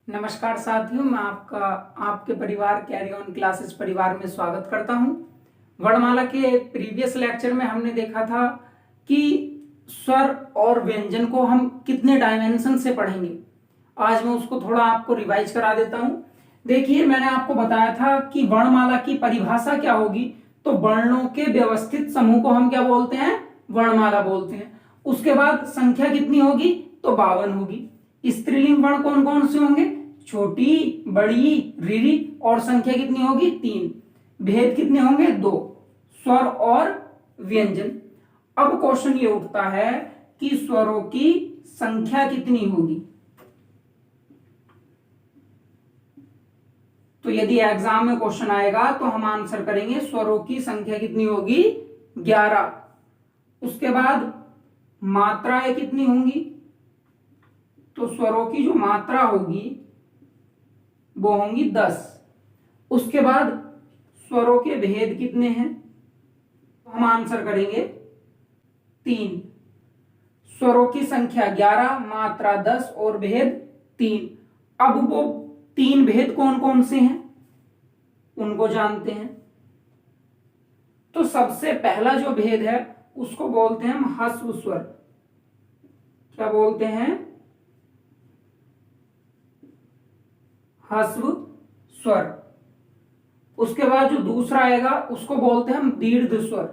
नमस्कार साथियों, मैं आपके परिवार कैरी ऑन क्लासेस परिवार में स्वागत करता हूं। वर्णमाला के प्रीवियस लेक्चर में हमने देखा था कि स्वर और व्यंजन को हम कितने डायमेंशन से पढ़ेंगे। आज मैं उसको थोड़ा आपको रिवाइज करा देता हूं। देखिए, मैंने आपको बताया था कि वर्णमाला की परिभाषा क्या होगी। तो वर्णों के व्यवस्थित समूह को हम क्या बोलते हैं? वर्णमाला बोलते हैं। उसके बाद संख्या कितनी होगी? तो 52 होगी। स्त्रीलिंग वर्ण कौन कौन से होंगे? छोटी, बड़ी, रीरी, और संख्या कितनी होगी? 3। भेद कितने होंगे? 2, स्वर और व्यंजन। अब क्वेश्चन ये उठता है कि स्वरों की संख्या कितनी होगी। तो यदि एग्जाम में क्वेश्चन आएगा तो हम आंसर करेंगे स्वरों की संख्या कितनी होगी? 11। उसके बाद मात्राएं कितनी होंगी? तो स्वरों की जो मात्रा होगी वो होंगी 10। उसके बाद स्वरों के भेद कितने हैं? तो हम आंसर करेंगे 3। स्वरों की संख्या 11, मात्रा 10 और भेद 3। अब वो 3 भेद कौन कौन से हैं उनको जानते हैं। तो सबसे पहला जो भेद है उसको बोलते हैं हम ह्रस्व स्वर। क्या बोलते हैं? ह्रस्व स्वर। उसके बाद जो दूसरा आएगा उसको बोलते हैं हम दीर्घ स्वर।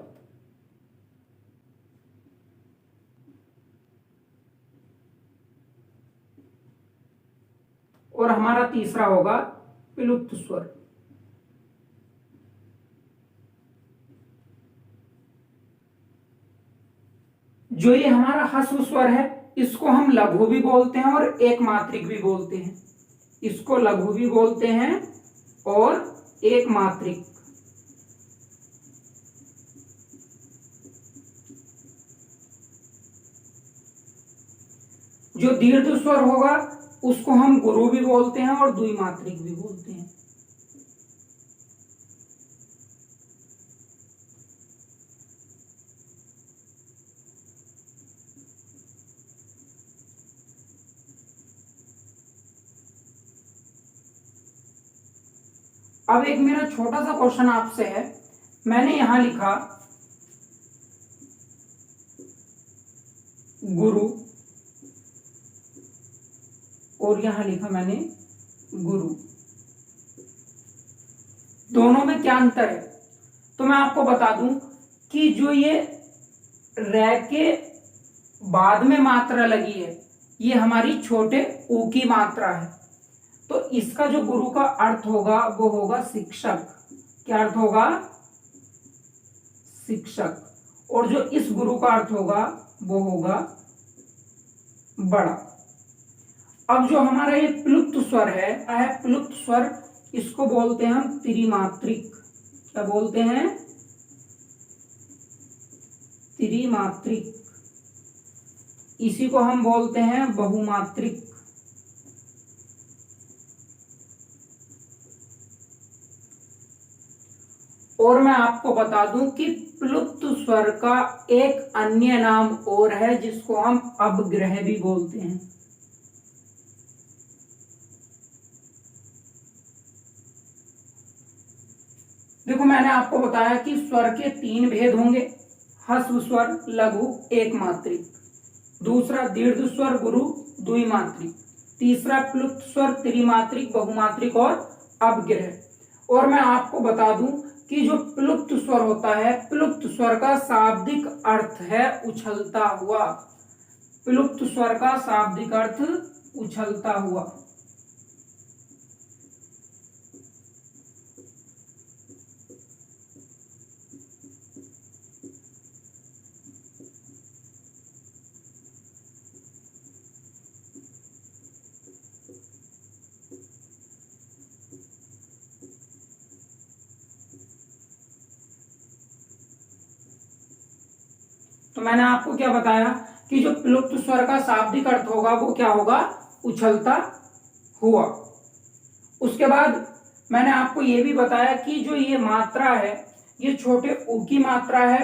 और हमारा तीसरा होगा प्लुप्त स्वर। जो ये हमारा ह्रस्व स्वर है इसको हम लघु भी बोलते हैं और एक मात्रिक भी बोलते हैं। इसको लघु भी बोलते हैं और एक मात्रिक। जो दीर्घ स्वर होगा उसको हम गुरु भी बोलते हैं और द्विमात्रिक भी बोलते हैं। अब एक मेरा छोटा सा क्वेश्चन आपसे है। मैंने यहां लिखा गुरु और यहां लिखा मैंने गुरु। दोनों में क्या अंतर है? तो मैं आपको बता दूं कि जो ये रै के बाद में मात्रा लगी है ये हमारी छोटे ऊ की मात्रा है। तो इसका जो गुरु का अर्थ होगा वो होगा शिक्षक। क्या अर्थ होगा? शिक्षक। और जो इस गुरु का अर्थ होगा वो होगा बड़ा। अब जो हमारा ये प्लुप्त स्वर है प्लुप्त स्वर, इसको बोलते हैं हम त्रिमात्रिक। क्या बोलते हैं? त्रिमात्रिक। इसी को हम बोलते हैं बहुमात्रिक। और मैं आपको बता दूं कि प्लुप्त स्वर का एक अन्य नाम और है जिसको हम अपग्रह भी बोलते हैं। देखो, मैंने आपको बताया कि स्वर के 3 भेद होंगे, ह्रस्व स्वर, लघु, एक मात्रिक। दूसरा दीर्घ स्वर, गुरु, द्विमात्रिक। तीसरा प्लुप्त स्वर, त्रिमात्रिक, बहुमात्रिक और अपग्रह। और मैं आपको बता दूं कि जो प्लुप्त स्वर होता है, प्लुप्त स्वर का शाब्दिक अर्थ है उछलता हुआ। प्लुप्त स्वर का शाब्दिक अर्थ उछलता हुआ। तो मैंने आपको क्या बताया कि जो प्लुप्त स्वर का शाब्दिक अर्थ होगा वो क्या होगा? उछलता हुआ। उसके बाद मैंने आपको ये भी बताया कि जो ये मात्रा है ये छोटे ऊ की मात्रा है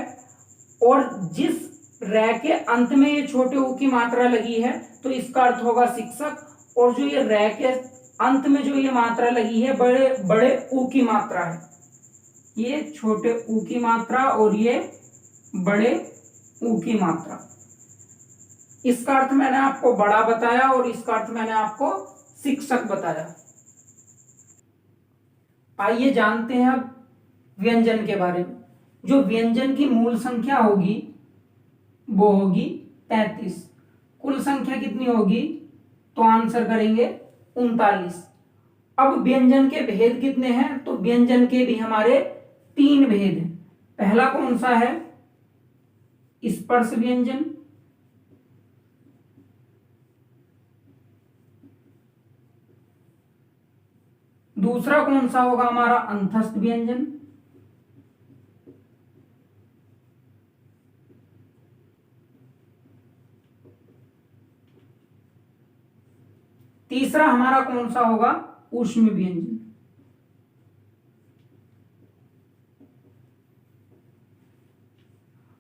और जिस रै के अंत में ये छोटे ऊ की मात्रा लगी है तो इसका अर्थ होगा शिक्षक। और जो ये रै के अंत में जो ये मात्रा लगी है बड़े बड़े ऊ की मात्रा है, ये छोटे ऊ की मात्रा और ये बड़े ऊ की मात्रा। इसका अर्थ मैंने आपको बड़ा बताया और इसका अर्थ मैंने आपको शिक्षक बताया। आइए जानते हैं अब व्यंजन के बारे में। जो व्यंजन की मूल संख्या होगी वो होगी 33। कुल संख्या कितनी होगी, तो आंसर करेंगे 39। अब व्यंजन के भेद कितने हैं, तो व्यंजन के भी हमारे 3 भेद हैं। पहला कौन सा है, स्पर्श व्यंजन। दूसरा कौन सा होगा हमारा, अंतस्थ व्यंजन। तीसरा हमारा कौन सा होगा, ऊष्म व्यंजन।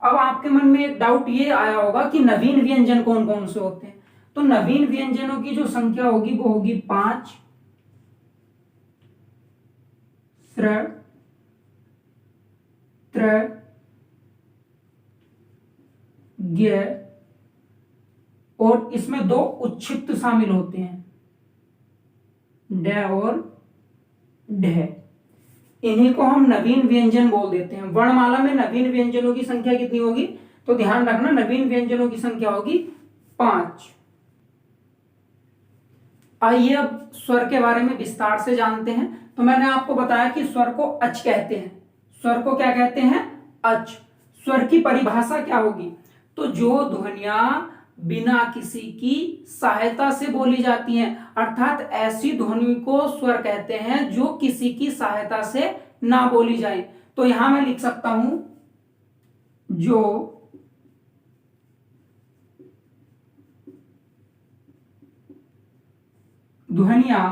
अब आपके मन में एक डाउट ये आया होगा कि नवीन व्यंजन कौन कौन से होते हैं। तो नवीन व्यंजनों की जो संख्या होगी वो होगी 5, त्र, ज्ञ, और इसमें 2 उच्छिष्ट शामिल होते हैं, ड और ढ। इन्हीं को हम नवीन व्यंजन बोल देते हैं। वर्णमाला में नवीन व्यंजनों की संख्या कितनी होगी, तो ध्यान रखना नवीन व्यंजनों की संख्या होगी 5। आइए अब स्वर के बारे में विस्तार से जानते हैं। तो मैंने आपको बताया कि स्वर को अच कहते हैं। स्वर को क्या कहते हैं, अच। स्वर की परिभाषा क्या होगी, तो जो ध्वनियां बिना किसी की सहायता से बोली जाती हैं, अर्थात ऐसी ध्वनि को स्वर कहते हैं जो किसी की सहायता से ना बोली जाए। तो यहां मैं लिख सकता हूं, जो ध्वनियां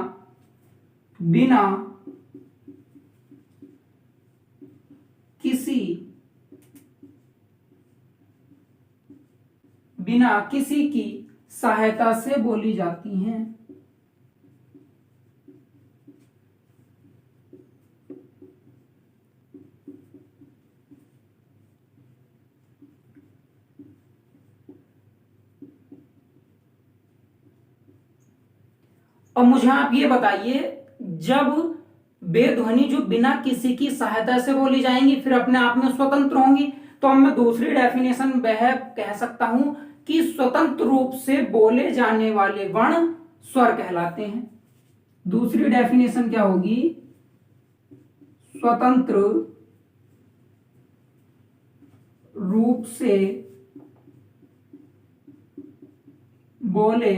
बिना किसी की सहायता से बोली जाती हैं। और मुझे आप ये बताइए, जब वे ध्वनि जो बिना किसी की सहायता से बोली जाएंगी फिर अपने आप में स्वतंत्र होंगी, तो अब मैं दूसरी डेफिनेशन वह कह सकता हूं कि स्वतंत्र रूप से बोले जाने वाले वर्ण स्वर कहलाते हैं। दूसरी डेफिनेशन क्या होगी, स्वतंत्र रूप से बोले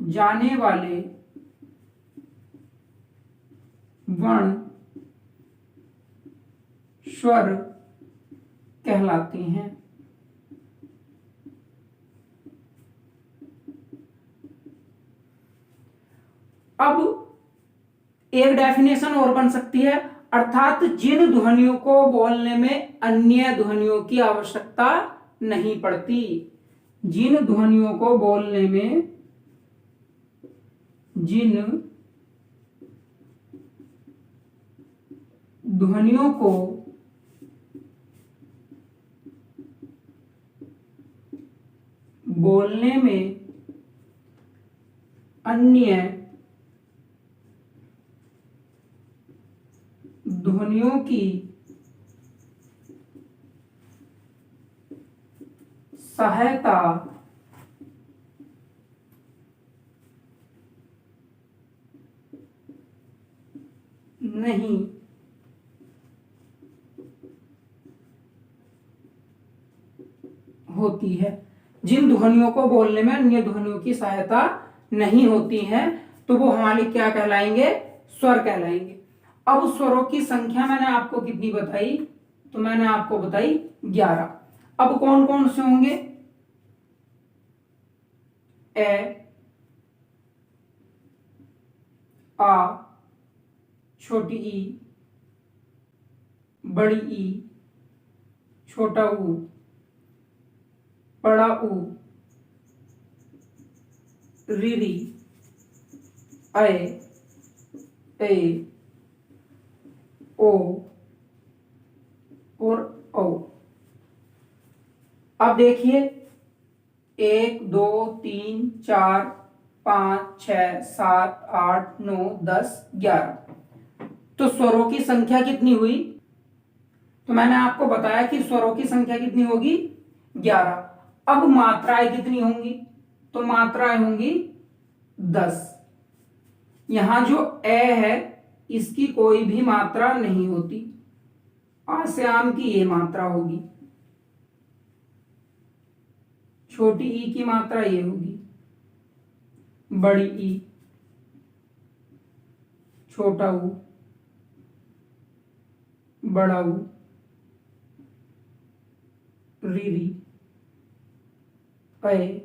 जाने वाले वर्ण स्वर कहलाते हैं। अब एक डेफिनेशन और बन सकती है, अर्थात जिन ध्वनियों को बोलने में अन्य ध्वनियों की आवश्यकता नहीं पड़ती। जिन ध्वनियों को बोलने में जिन ध्वनियों को बोलने में अन्य ध्वनियों की सहायता नहीं होती है। जिन ध्वनियों को बोलने में अन्य ध्वनियों की सहायता नहीं होती है तो वो हमारे क्या कहलाएंगे, स्वर कहलाएंगे। अब स्वरों की संख्या मैंने आपको कितनी बताई, तो मैंने आपको बताई 11। अब कौन कौन से होंगे, ए, आ, छोटी ई, बड़ी ई, छोटा ऊ, बड़ा ऊ, रीरी, ऐ ए ओ और औ। अब देखिए 1 2 3 4 5 6 7 8 9 10 11। तो स्वरों की संख्या कितनी हुई? तो मैंने आपको बताया कि स्वरों की संख्या कितनी होगी? 11। अब मात्राएं कितनी होंगी? तो मात्राएं होंगी 10। यहां जो ए है इसकी कोई भी मात्रा नहीं होती, आ से आम की ये मात्रा होगी, छोटी ई की मात्रा ये होगी, बड़ी ई, छोटा ऊ, बड़ा ऊ, रीरी, ऐ,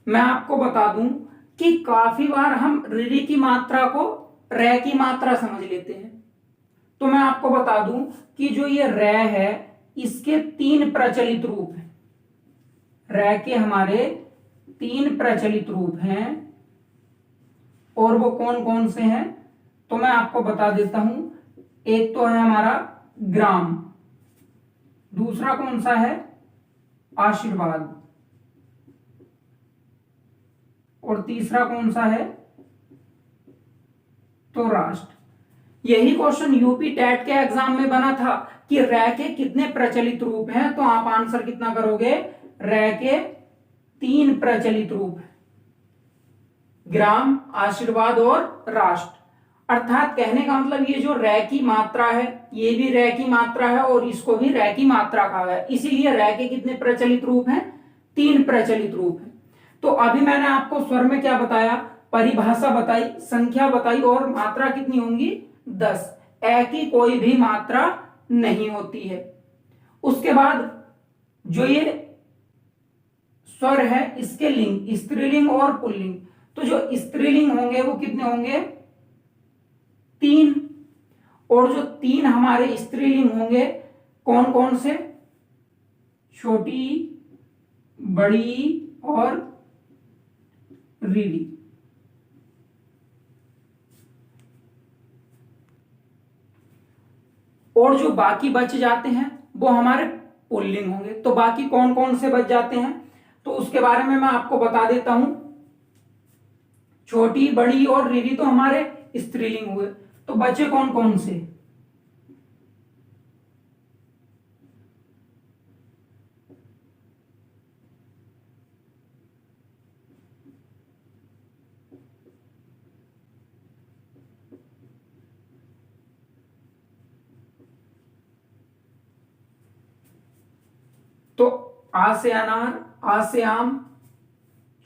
मैं आपको बता दूं कि काफी बार हम रीरी की मात्रा को रै की मात्रा समझ लेते हैं। तो मैं आपको बता दूं कि जो ये रै है इसके 3 प्रचलित रूप हैं। रै के हमारे 3 प्रचलित रूप हैं और वो कौन कौन से हैं तो मैं आपको बता देता हूं। एक तो है हमारा ग्राम, दूसरा कौन सा है? आशीर्वाद, और तीसरा कौन सा है? तो राष्ट्र। यही क्वेश्चन यूपी टेट के एग्जाम में बना था कि रै के कितने प्रचलित रूप हैं, तो आप आंसर कितना करोगे? रै के 3 प्रचलित रूप हैं, ग्राम, आशीर्वाद और राष्ट्र। अर्थात कहने का मतलब ये जो रै की मात्रा है ये भी रै की मात्रा है और इसको भी रै की मात्रा कहा है, इसीलिए रै के कितने प्रचलित रूप हैं? 3 प्रचलित रूप हैं। तो अभी मैंने आपको स्वर में क्या बताया? परिभाषा बताई, संख्या बताई और मात्रा कितनी होंगी? 10। ए की कोई भी मात्रा नहीं होती है। उसके बाद जो ये स्वर है इसके लिंग स्त्रीलिंग और पुल्लिंग, तो जो स्त्रीलिंग होंगे वो कितने होंगे? 3। और जो 3 हमारे स्त्रीलिंग होंगे कौन कौन से? छोटी, बड़ी और रीडी। और जो बाकी बच जाते हैं वो हमारे पुल्लिंग होंगे। तो बाकी कौन कौन से बच जाते हैं तो उसके बारे में मैं आपको बता देता हूं। छोटी, बड़ी और रीडी तो हमारे स्त्रीलिंग हुए, तो बचे कौन कौन से? तो आ से अनार, आ से आम,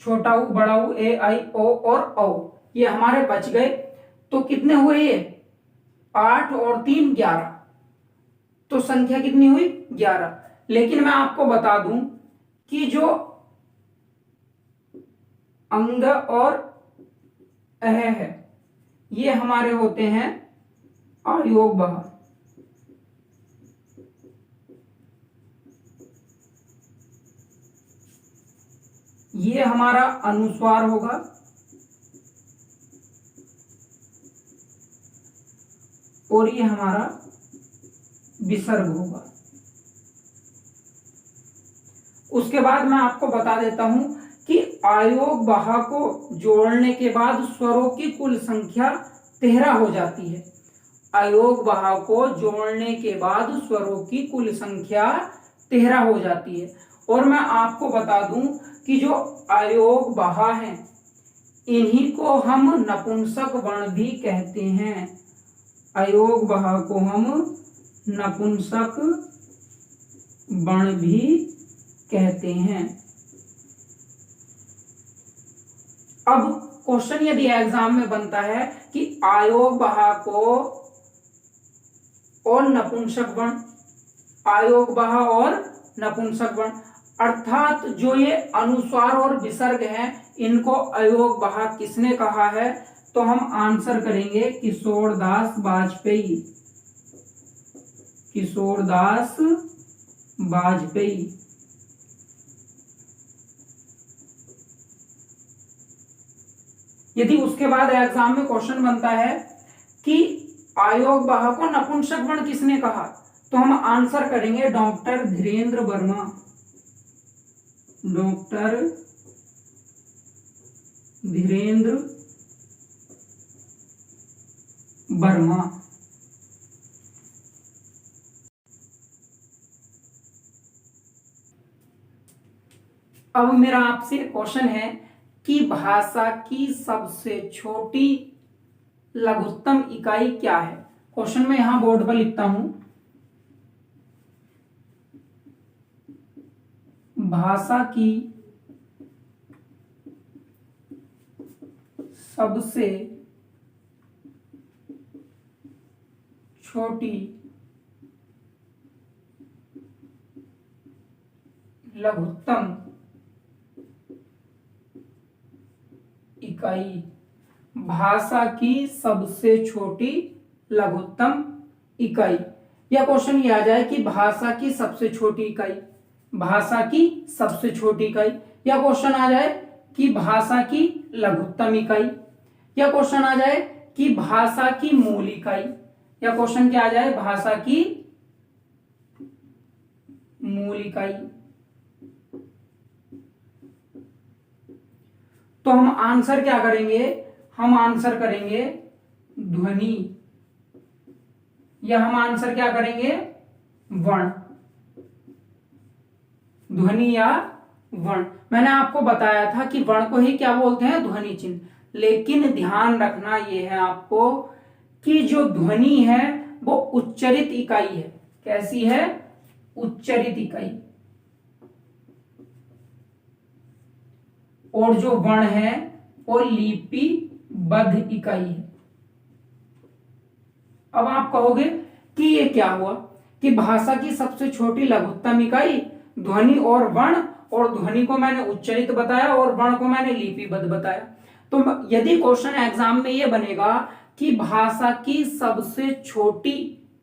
छोटा ऊ, बड़ा ऊ, ए, आई, ओ और औ, ये हमारे बच गए। तो कितने हुए ये? 8 और 3 11। तो संख्या कितनी हुई? 11। लेकिन मैं आपको बता दूं कि जो अंग और अह है ये हमारे होते हैं अयोग बह। ये हमारा अनुस्वार होगा और ये हमारा विसर्ग होगा। उसके बाद मैं आपको बता देता हूं कि अयोग बहा को जोड़ने के बाद स्वरों की कुल संख्या 13 हो जाती है। अयोग बहा को जोड़ने के बाद स्वरों की कुल संख्या 13 हो जाती है। और मैं आपको बता दूं कि जो अयोग बहा है इन्हीं को हम नपुंसक वर्ण भी कहते हैं। अयोग बहा को हम नपुंसक वर्ण भी कहते हैं। अब क्वेश्चन यदि एग्जाम में बनता है कि अयोग बहा को और नपुंसक वर्ण, अयोग बहा और नपुंसक वर्ण, अर्थात जो ये अनुस्वार और विसर्ग हैं इनको अयोग बहा किसने कहा है तो हम आंसर करेंगे किशोरदास बाजपेयी। किशोरदास वाजपेयी। यदि उसके बाद एग्जाम में क्वेश्चन बनता है कि आयोग वाह को नपुंसक वर्ण किसने कहा, तो हम आंसर करेंगे डॉक्टर धीरेन्द्र वर्मा। डॉक्टर धीरेन्द्र वर्मा। अब मेरा आपसे क्वेश्चन है कि भाषा की सबसे छोटी लघुत्तम इकाई क्या है। क्वेश्चन में यहां बोर्ड पर लिखता हूं, भाषा की सबसे छोटी लघुत्तम इकाई। भाषा की सबसे छोटी लघुत्तम इकाई, या क्वेश्चन ये आ जाए कि भाषा की सबसे छोटी इकाई, भाषा की सबसे छोटी इकाई, या क्वेश्चन आ जाए कि भाषा की लघुत्तम इकाई, या क्वेश्चन आ जाए कि भाषा की मूल इकाई, या क्वेश्चन क्या आ जाए भाषा की मूल इकाई। तो हम आंसर क्या करेंगे, हम आंसर करेंगे ध्वनि, या हम आंसर क्या करेंगे वर्ण, ध्वनि या वर्ण। मैंने आपको बताया था कि वर्ण को ही क्या बोलते हैं, ध्वनि चिन्ह। लेकिन ध्यान रखना यह है आपको कि जो ध्वनि है वो उच्चरित इकाई है। कैसी है, उच्चरित इकाई। और जो वर्ण है वो लिपिबद्ध इकाई है। अब आप कहोगे कि ये क्या हुआ कि भाषा की सबसे छोटी लघुत्तम इकाई ध्वनि और वर्ण, और ध्वनि को मैंने उच्चरित बताया और वर्ण को मैंने लिपिबद्ध बताया। तो यदि क्वेश्चन एग्जाम में ये बनेगा कि भाषा की सबसे छोटी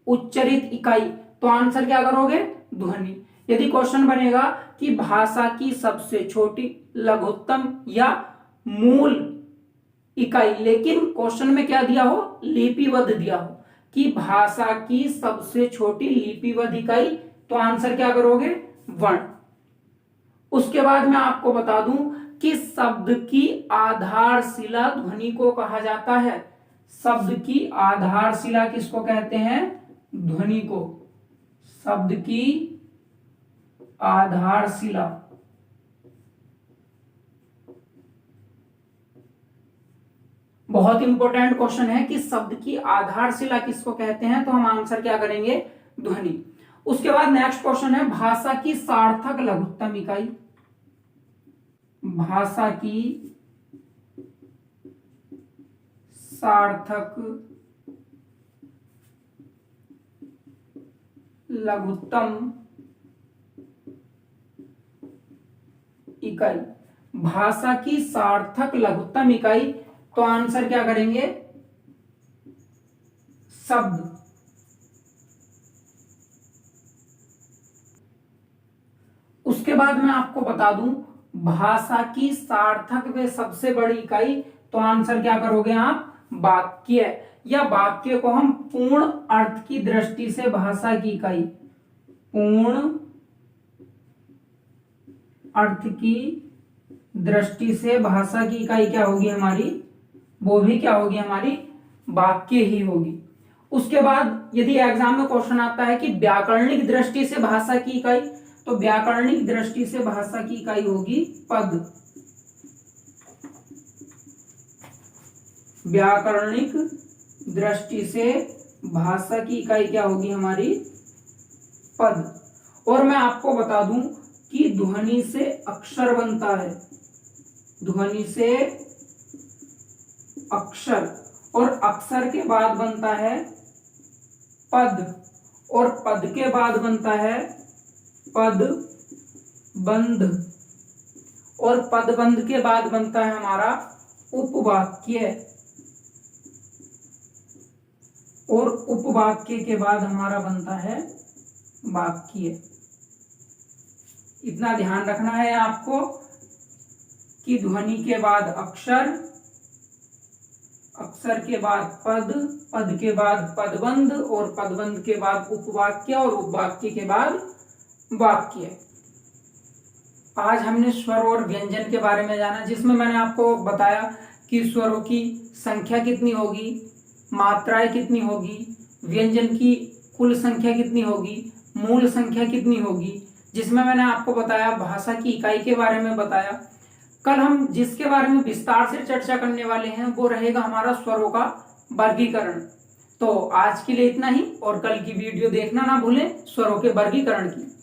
उच्चरित इकाई, तो आंसर क्या करोगे, ध्वनि। यदि क्वेश्चन बनेगा कि भाषा की सबसे छोटी लघुत्तम या मूल इकाई, लेकिन क्वेश्चन में क्या दिया हो, लिपिबद्ध दिया हो कि भाषा की सबसे छोटी लिपिबद्ध इकाई, तो आंसर क्या करोगे, वर्ण। उसके बाद मैं आपको बता दूं कि शब्द की आधारशिला ध्वनि को कहा जाता है। शब्द की आधारशिला किसको कहते हैं, ध्वनि को। शब्द की आधारशिला, बहुत इंपॉर्टेंट क्वेश्चन है कि शब्द की आधारशिला किसको कहते हैं, तो हम आंसर क्या करेंगे, ध्वनि। उसके बाद नेक्स्ट क्वेश्चन है भाषा की सार्थक लघुत्तम इकाई। भाषा की सार्थक लघुत्तम इकाई। भाषा की सार्थक लघुत्तम इकाई, तो आंसर क्या करेंगे, शब्द। उसके बाद मैं आपको बता दूं भाषा की सार्थक व सबसे बड़ी इकाई, तो आंसर क्या करोगे आप, वाक्य। या वाक्य को हम पूर्ण अर्थ की दृष्टि से भाषा की इकाई, पूर्ण अर्थ की दृष्टि से भाषा की इकाई क्या होगी हमारी, वो भी क्या होगी हमारी, वाक्य ही होगी। उसके बाद यदि एग्जाम में क्वेश्चन आता है कि व्याकरणिक दृष्टि से भाषा की इकाई, तो व्याकरणिक दृष्टि से भाषा की इकाई होगी पद। व्याकरणिक दृष्टि से भाषा की इकाई क्या होगी हमारी, पद। और मैं आपको बता दूं कि ध्वनि से अक्षर बनता है, ध्वनि से अक्षर, और अक्षर के बाद बनता है पद, और पद के बाद बनता है पद बंध, और पद बंध के बाद बनता है हमारा उपवाक्य, और उपवाक्य के बाद हमारा बनता है वाक्य। इतना ध्यान रखना है आपको कि ध्वनि के बाद अक्षर, अक्षर के बाद पद, पद के बाद पदबंध और पदबंध के बाद उपवाक्य और उपवाक्य के बाद वाक्य। आज हमने स्वर और व्यंजन के बारे में जाना, जिसमें मैंने आपको बताया कि स्वरों की संख्या कितनी होगी, मात्राएं कितनी होगी, व्यंजन की कुल संख्या कितनी होगी, मूल संख्या कितनी होगी, जिसमें मैंने आपको बताया भाषा की इकाई के बारे में बताया। कल हम जिसके बारे में विस्तार से चर्चा करने वाले हैं वो रहेगा हमारा स्वरों का वर्गीकरण। तो आज के लिए इतना ही, और कल की वीडियो देखना ना भूलें स्वरों के वर्गीकरण की।